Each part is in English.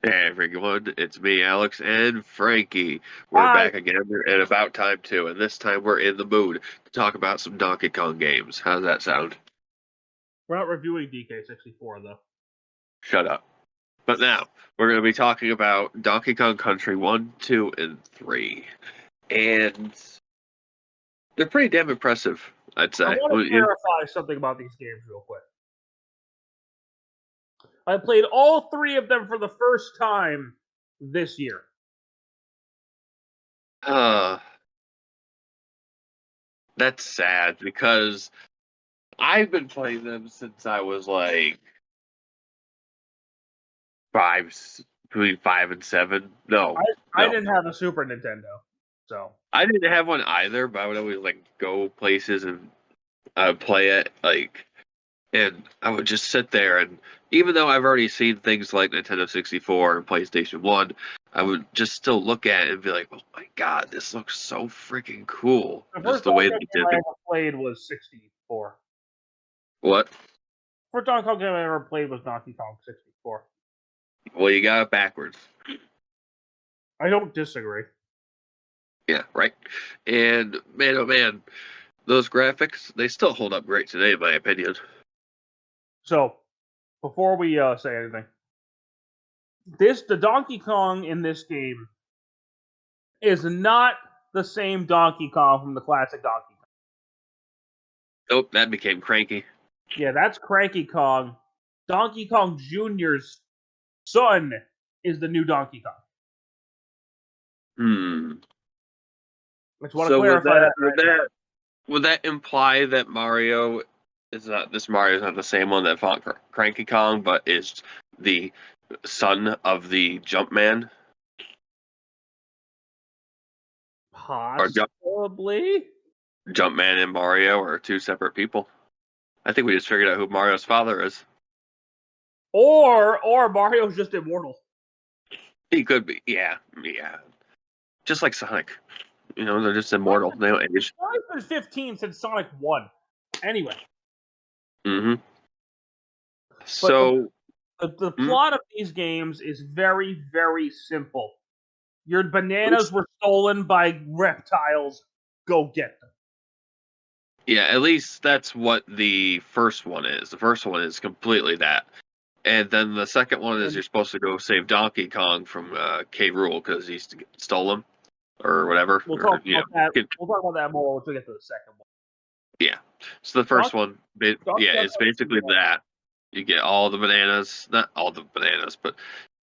Hey everyone, it's me, Alex, and Frankie. We're Hi. back again, and about time too. And this time we're in the mood to talk about some Donkey Kong games. How's that sound? We're not reviewing DK64 though. Shut up. But now we're going to be talking about Donkey Kong Country 1, 2, and 3. And they're pretty damn impressive, I'd I say. want to clarify something about these games real quick. I played all three of them for the first time this year. Uh, that's sad because I've been playing them since I was like five, between 5 and 7. No, I no. didn't have a Super Nintendo, so I didn't have one either, but I would always like go places and play it, and I would just sit there. And even though I've already seen things like Nintendo 64 and PlayStation 1, I would just still look at it and be like, "Oh my god, this looks so freaking cool!" the Just first the way Donkey Kong they game did I the ever played was 64. what? First Donkey Kong game I ever played was Donkey Kong 64. Well, you got it backwards. I don't disagree. Yeah, right. And man, oh man, those graphics, they still hold up great today, in my opinion. So, before we say anything, the Donkey Kong in this game is not the same Donkey Kong from the classic Donkey Kong. Nope, that became cranky. Yeah, that's Cranky Kong. Donkey Kong Jr.'s son is the new Donkey Kong. Hmm. I just want to So clarify that right now. would that imply that Mario is not this Mario is not the same one that fought Cranky Kong, but is the son of the Jumpman? Or Possibly. Jumpman and Mario are two separate people? I think we just figured out who Mario's father is. Or Mario's just immortal. He could be, yeah. Just like Sonic. They're just immortal. They don't age. Sonic's been 15 since Sonic 1. Anyway. Mm-hmm. But So the plot of these games is very, very simple. Your bananas were stolen by reptiles. Go get them. yeah, at least that's what the first one is. The first one is completely that. And then the second one is you're supposed to go save Donkey Kong from K. Rool because he stole him or whatever. We'll talk about that. We'll talk about that more once we get to the second one. Yeah. So the first one, it's basically that. You get all the bananas, not all the bananas, but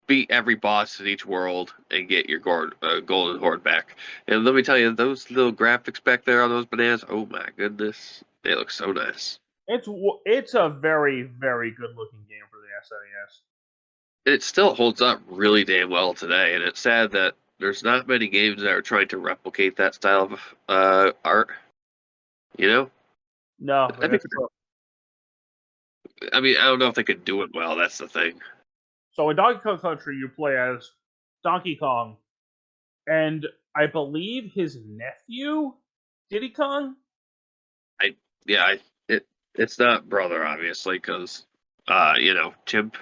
beat every boss in each world and get your golden horde back. And let me tell you, those little graphics back there on those bananas, oh my goodness, they look so nice. It's a very, very good looking game for the SNES. It still holds up really damn well today, and it's sad that there's not many games that are trying to replicate that style of art. No, I think, I mean, I don't know if they could do it well. That's the thing. So in Donkey Kong Country, you play as Donkey Kong, and I believe his nephew, Diddy Kong. It's not brother, obviously, because chimp,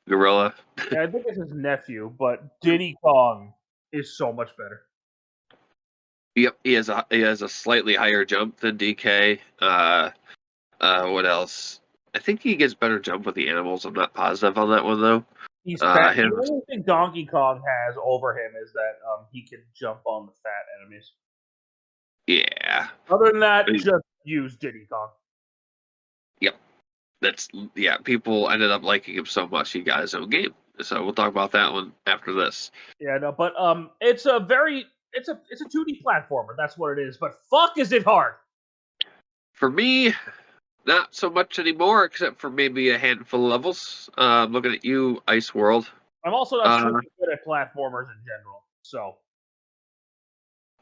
gorilla. Yeah, I think it's his nephew, but Diddy Kong is so much better. Yep, he has a slightly higher jump than DK. What else? I think he gets better jump with the animals. I'm not positive on that one though. He's fat. The only thing Donkey Kong has over him is that he can jump on the fat enemies. Yeah. Other than that, just use Diddy Kong. Yep. People ended up liking him so much he got his own game. So we'll talk about that one after this. Yeah, no, but it's a 2D platformer. That's what it is. But fuck, is it hard? For me, not so much anymore, except for maybe a handful of levels. Looking at you, Ice World. I'm also not super good at platformers in general, so.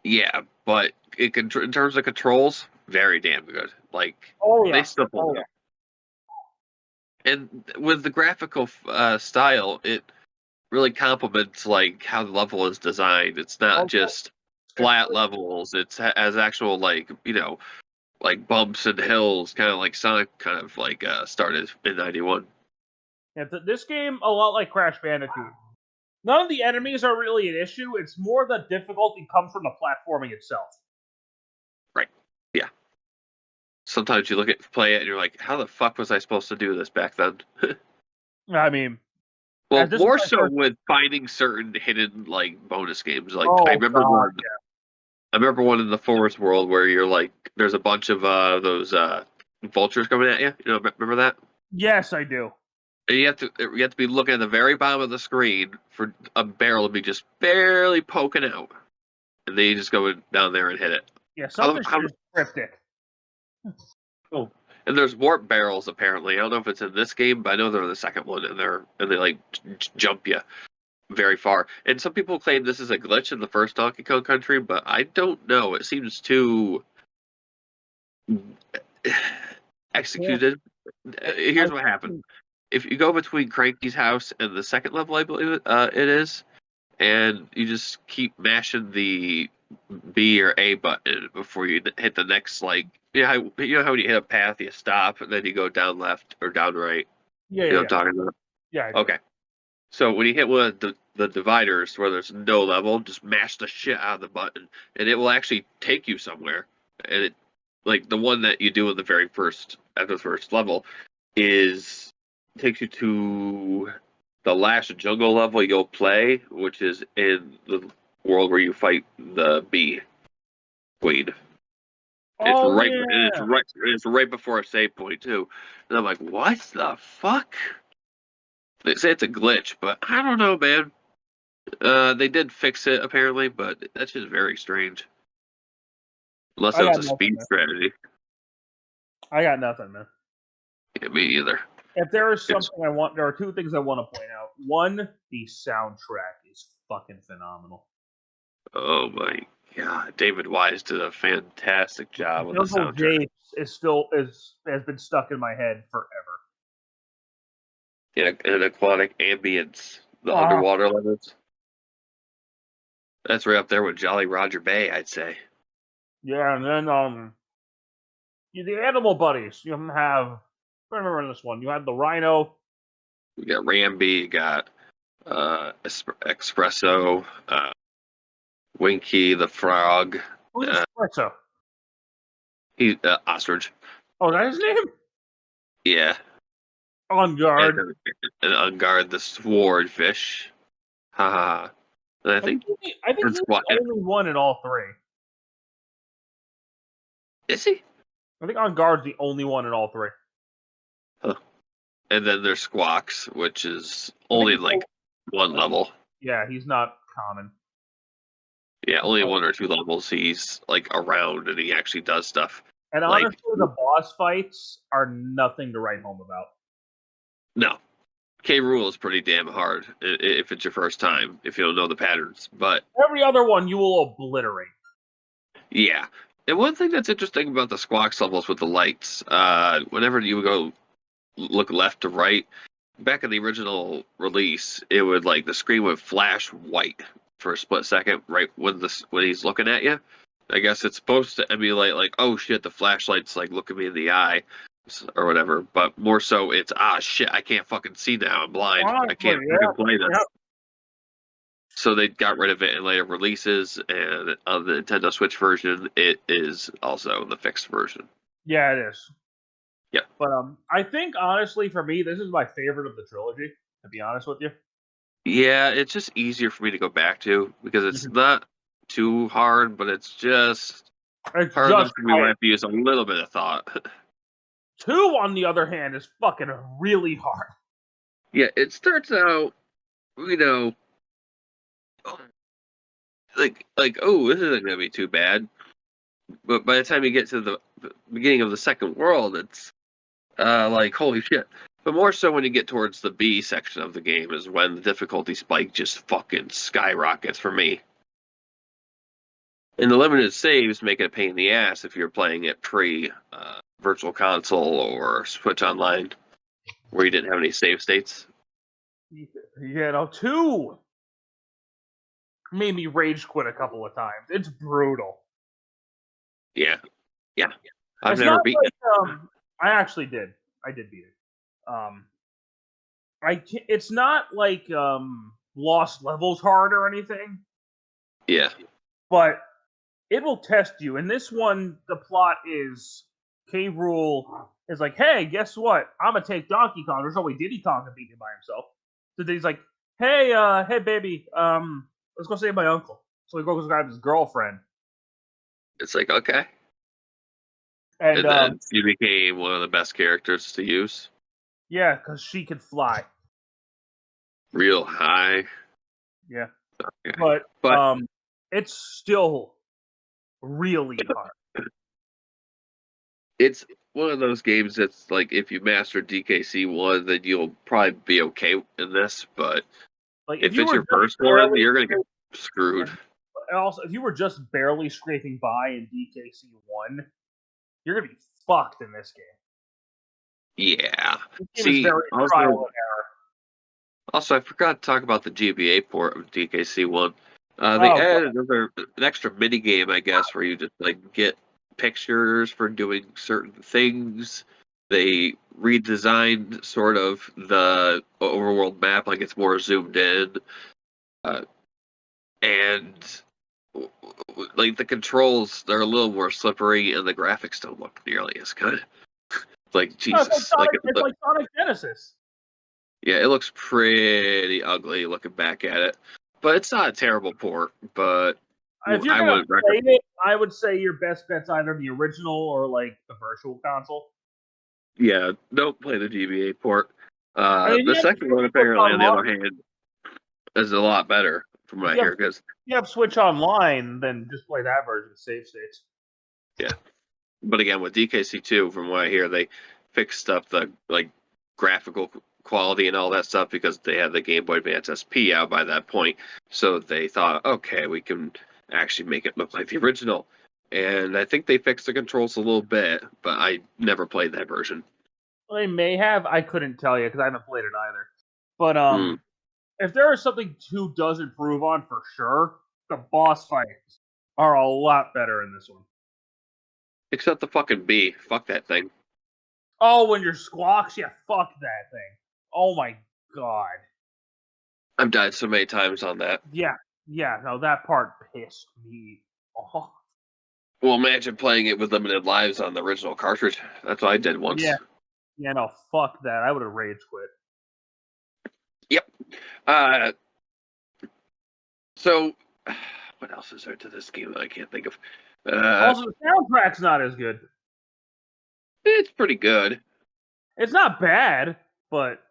Yeah, but in terms of controls, very damn good. Like, they still hold up. And with the graphical style, it really complements like how the level is designed. It's not just flat levels. It has actual like bumps and hills, kind of like Sonic started in '91. Yeah, this game, a lot like Crash Bandicoot, none of the enemies are really an issue. It's more the difficulty comes from the platforming itself. Right. Yeah. Sometimes you play it, and you're like, "How the fuck was I supposed to do this back then?" I mean, well, more so with finding certain hidden like bonus games. Like I remember one. Yeah. I remember one in the Forest World where you're like, there's a bunch of those vultures coming at you. You know, remember that? Yes, I do. And you have to be looking at the very bottom of the screen for a barrel to be just barely poking out, and then you just go down there and hit it. Yeah, something cryptic. Oh, and there's warp barrels apparently. I don't know if it's in this game, but I know they're in the second one, and they like jump you very far. And some people claim this is a glitch in the first Donkey Kong Country, but I don't know. It seems too executed. Here's what happened. If you go between Cranky's house and the second level, I believe it is, and you just keep mashing the B or A button before you hit the next, like, you know how when you hit a path, you stop, and then you go down left or down right? Yeah, you know what I'm talking about? Yeah. Okay. So when you hit one of the dividers where there's no level, just mash the shit out of the button, and it will actually take you somewhere. And it, like the one that you do in the very first at the first level, takes you to the last jungle level you'll play, which is in the world where you fight the bee queen. It's right before a save point too. And I'm like, what the fuck? They say it's a glitch, but I don't know, man. They did fix it apparently, but that's just very strange. Unless that was a speed strategy. I got nothing, man. Yeah, me either. If there is something there are two things I want to point out. One, the soundtrack is fucking phenomenal. Oh my god, David Wise did a fantastic job with the soundtrack. Has been stuck in my head forever. Yeah, and aquatic ambience, the underwater levels. That's right up there with Jolly Roger Bay, I'd say. Yeah, and then the animal buddies. You have. I remember this one. You had the rhino. We got Ramby. You got Espresso. Winky the frog. Who's Espresso? He's ostrich. Oh, that's his name. Yeah. On guard. And on guard the swordfish. Ha ha. And I think he's the only one in all three. Is he? I think on guard's the only one in all three. Huh. And then there's Squawks, which is only like one level. Yeah, he's not common. Yeah, only one or two levels he's like around and he actually does stuff. And honestly, the boss fights are nothing to write home about. No. K. Rool is pretty damn hard if it's your first time, if you don't know the patterns. But every other one you will obliterate. Yeah. And one thing that's interesting about the Squawks levels with the lights, whenever you go look left to right, back in the original release, it would like the screen would flash white for a split second right when he's looking at you. I guess it's supposed to emulate like, oh shit, the flashlight's like looking me in the eye or whatever. But more so, it's shit, I can't fucking see now. I'm blind. I can't play this. Yeah. So they got rid of it in later releases, and on the Nintendo Switch version, it is also the fixed version. Yeah, it is. Yeah. But I think honestly, for me, this is my favorite of the trilogy. To be honest with you. Yeah, it's just easier for me to go back to because it's not too hard, but it's just hard enough for me when I have to use a little bit of thought. 2, on the other hand, is fucking really hard. Yeah, it starts out, like oh, this isn't gonna be too bad. But by the time you get to the beginning of the second world, it's like holy shit. But more so when you get towards the B section of the game is when the difficulty spike just fucking skyrockets for me. And the limited saves make it a pain in the ass if you're playing it pre Virtual Console or Switch Online, where you didn't have any save states. Yeah, 2 made me rage quit a couple of times. It's brutal. Yeah. I've never beaten it. I actually did. I did beat it. It's not like lost levels hard or anything. Yeah. But it will test you. In this one, the plot is K. Rool is like, hey, guess what? I'm gonna take Donkey Kong. There's no way Diddy Kong can beat me by himself. So he's like, hey, hey, baby, let's go save my uncle. So he goes grab his girlfriend. It's like, okay. And then you became one of the best characters to use. Yeah, because she could fly. Real high. Yeah. Okay. But it's still really hard. It's one of those games that's like, if you master DKC 1, then you'll probably be okay in this, but like if it's your first one, you're going to get screwed. Also, if you were just barely scraping by in DKC 1, you're going to be fucked in this game. Yeah. This game is very trial and error. Also, I forgot to talk about the GBA port of DKC 1. They added an extra mini game, I guess, where you just like get pictures for doing certain things. They redesigned sort of the overworld map, like it's more zoomed in, and like the controls, they're a little more slippery, and the graphics don't look nearly as good. Like Jesus, it's like Sonic Genesis. Yeah, it looks pretty ugly looking back at it, but it's not a terrible port. But if you're gonna play it, I would say your best bet's either the original or like the virtual console. Yeah, don't play the GBA port. The second one, apparently, on the other hand, is a lot better from what I hear. Because you have Switch Online, then just play that version of save states. Yeah, but again, with DKC 2, from what I hear, they fixed up the like graphical quality and all that stuff because they had the Game Boy Advance SP out by that point. So they thought, okay, we can actually make it look like the original. And I think they fixed the controls a little bit, but I never played that version. Well, they may have. I couldn't tell you because I haven't played it either. But if there is something 2 does improve on for sure, the boss fights are a lot better in this one. Except the fucking bee. Fuck that thing. Oh, when you're squawks, yeah, fuck that thing. Oh my god. I've died so many times on that. Yeah, no, that part pissed me off. Well, imagine playing it with limited lives on the original cartridge. That's what I did once. Yeah, no, fuck that. I would have rage quit. Yep. So, what else is there to this game that I can't think of? Also, the soundtrack's not as good. It's pretty good. It's not bad, but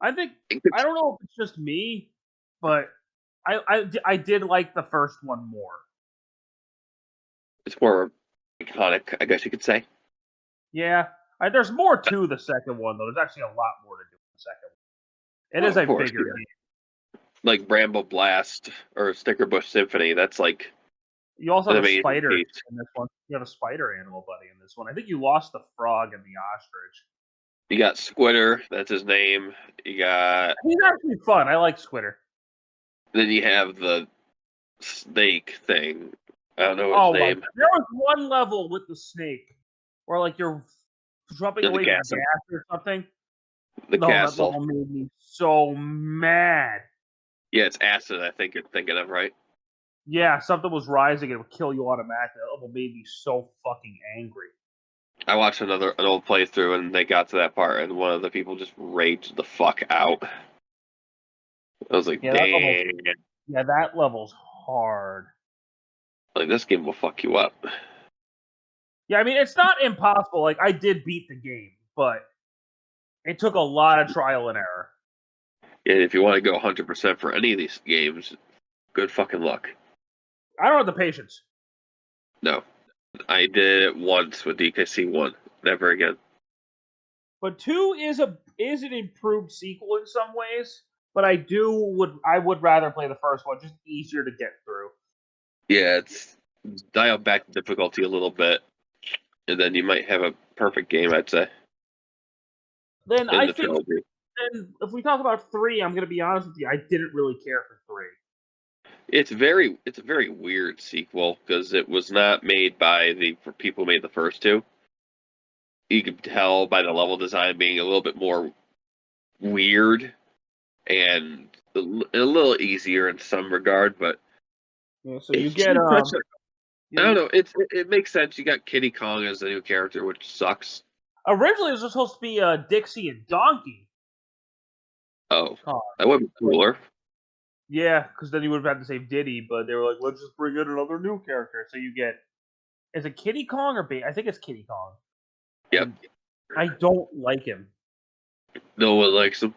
I think I don't know if it's just me, but I did like the first one more. It's more iconic, I guess you could say. Yeah, there's more to the second one though. There's actually a lot more to do in the second one. It is a bigger game. Like Bramble Blast or Sticker Bush Symphony. That's like. You also have a spider in this one. You have a spider animal buddy in this one. I think you lost the frog and the ostrich. You got Squitter, that's his name. He's actually fun. I like Squitter. Then you have the snake thing. I don't know his name. There was one level with the snake where like you're jumping away from gas or something. The castle. That level made me so mad. Yeah, it's acid, I think you're thinking of, right? Yeah, something was rising and it would kill you automatically. That level made me so fucking angry. I watched an old playthrough and they got to that part and one of the people just raged the fuck out. I was like, dang. That level's hard. Like, this game will fuck you up. Yeah, I mean, it's not impossible. Like, I did beat the game, but it took a lot of trial and error. Yeah, if you want to go 100% for any of these games, good fucking luck. I don't have the patience. No. I did it once with DKC 1. Never again. But 2 is an improved sequel in some ways, but I would rather play the first one, just easier to get through. Yeah, it's dial back the difficulty a little bit, and then you might have a perfect game, I'd say. Then if we talk about 3, I'm going to be honest with you, I didn't really care for 3. It's a very weird sequel because it was not made by the people who made the first 2. You could tell by the level design being a little bit more weird, and a little easier in some regard, but Yeah, so you get I don't know. It makes sense. You got Kitty Kong as the new character, which sucks. originally it was supposed to be Dixie and Donkey Oh, Kong. that would be cooler. Yeah, because then you would have had to save Diddy, but they were like, let's just bring in another new character. So you get, is it Kitty Kong or I think it's Kitty Kong. Yep. And I don't like him. No one likes him.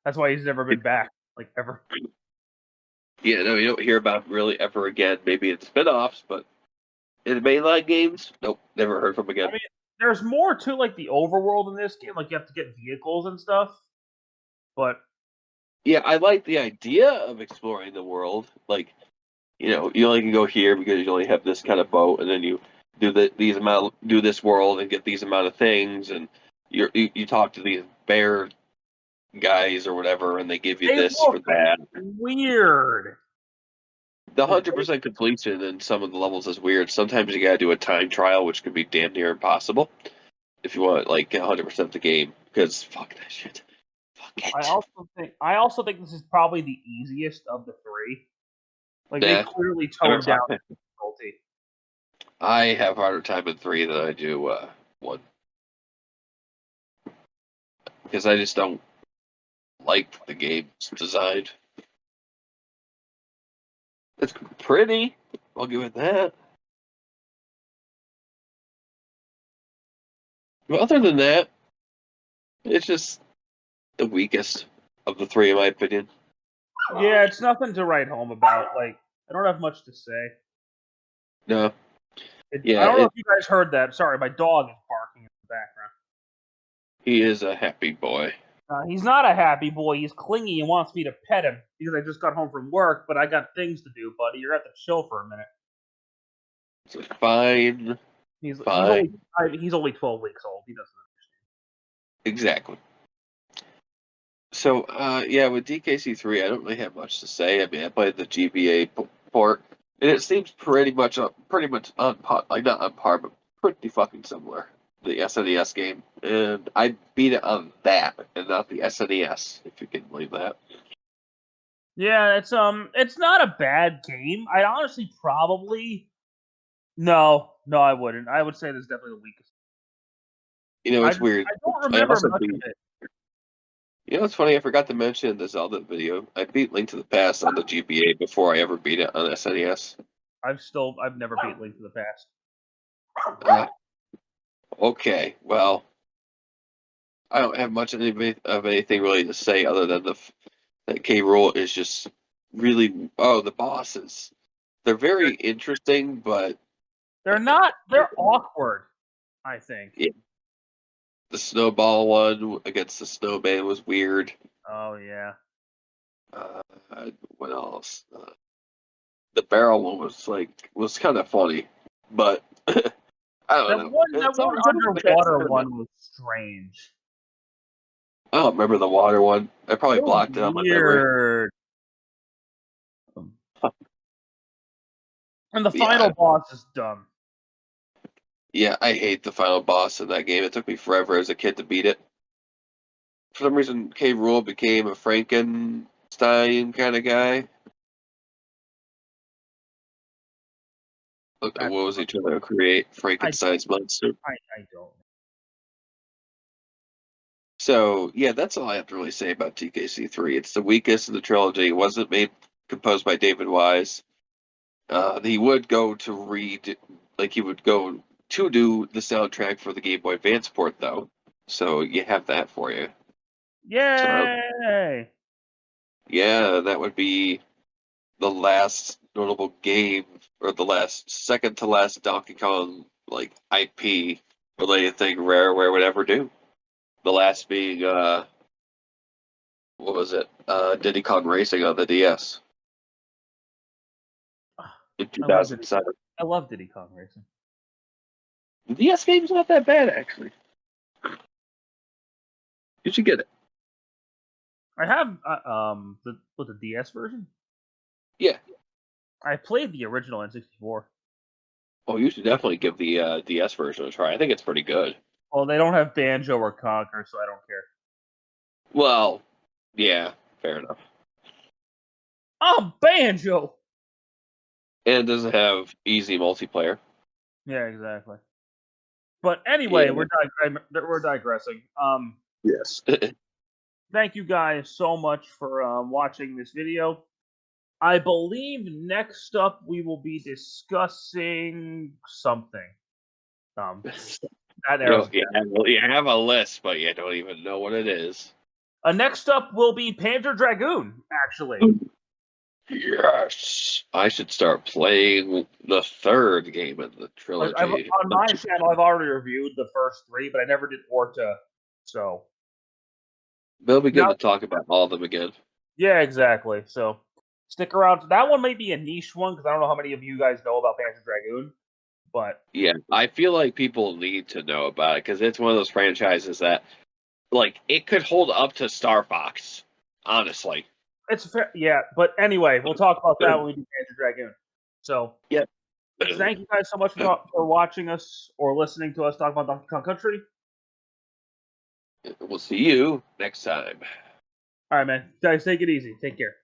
That's why he's never been back, like ever. Yeah, no, you don't hear about him really ever again. Maybe in spin-offs, but in the mainline games, nope, never heard from him again. I mean, there's more to like the overworld in this game. Like you have to get vehicles and stuff. But yeah, I like the idea of exploring the world. Like, you only can go here because you only have this kind of boat, and then you do do this world and get these amount of things, and you talk to these bear guys or whatever, and they give you this for that. Weird. The 100% completion in some of the levels is weird. Sometimes you gotta do a time trial, which can be damn near impossible if you want like 100% of the game. Because fuck that shit. Fuck it. I also think this is probably the easiest of the three. Like they clearly toned down the difficulty. I have harder time in 3 than I do 1. Because I just don't like the game's design. It's pretty. I'll give it that. But other than that, it's just the weakest of the 3, in my opinion. Yeah, it's nothing to write home about. Like, I don't have much to say. No. I don't know if you guys heard that. Sorry, my dog is barking in the background. He is a happy boy. He's not a happy boy. He's clingy and wants me to pet him because I just got home from work, but I got things to do, buddy. You're at the chill for a minute. It's like, fine. He's fine. He's only 12 weeks old. He doesn't understand. Exactly. So, yeah, with DKC3, I don't really have much to say. I mean, I played the GBA port, and it seems pretty much on par, like not on par, but pretty fucking similar. The SNES game, and I beat it on that and not the SNES, if you can believe that. Yeah, it's not a bad game. I'd honestly probably no, I wouldn't. I would say this is definitely the weakest. It's weird. I don't remember much of it. It's funny. I forgot to mention in the Zelda video. I beat Link to the Past on the GBA before I ever beat it on SNES. I've never beat Link to the Past. Okay, well, I don't have much of anything really to say other than that K. Rool is just really the bosses. They're very interesting, but they're not. They're awkward. I think. Yeah. The snowball one against the snowman was weird. Oh yeah. What else? The barrel one was kind of funny, but I don't know. That one underwater one was strange. I don't remember the water one. I probably blocked it on my memory. And the final boss is dumb. Yeah, I hate the final boss in that game. It took me forever as a kid to beat it. For some reason, K. Rool became a Frankenstein kind of guy. What was he trying to create? Frankenstein's monster? I don't. So, yeah, that's all I have to really say about TKC3. It's the weakest of the trilogy. It wasn't composed by David Wise. He would go to do the soundtrack for the Game Boy Advance port, though. So you have that for you. Yay! Yeah, that would be the last notable game, or the second to last Donkey Kong IP related thing Rareware would ever do. The last being what was it? Diddy Kong Racing on the DS in 2007. I love Diddy Kong Racing. The DS game's not that bad, actually. You should get it. I have the DS version. Yeah. I played the original N64. Oh, you should definitely give the DS version a try. I think it's pretty good. Well, they don't have Banjo or Conker, so I don't care. Well, yeah. fair enough. Banjo. And it doesn't have easy multiplayer. Yeah, exactly. But anyway, Yeah. we're digressing. Yes. Thank you guys so much for watching this video. I believe next up we will be discussing something. That arrow's you have a list, but you don't even know what it is. Next up will be Panzer Dragoon, actually. Yes, I should start playing the third game in the trilogy. On my channel, I've already reviewed the first 3, but I never did Orta, so It'll be good to talk about all of them again. Yeah, exactly. So stick around. That one might be a niche one because I don't know how many of you guys know about Panzer Dragoon, but yeah, I feel like people need to know about it because it's one of those franchises that, like, it could hold up to Star Fox. Honestly, it's fair. Yeah, but anyway, we'll talk about that when we do Panzer Dragoon. So yeah. Thank you guys so much for watching us or listening to us talk about Donkey Kong Country. We'll see you next time. All right, man. Guys, take it easy. Take care.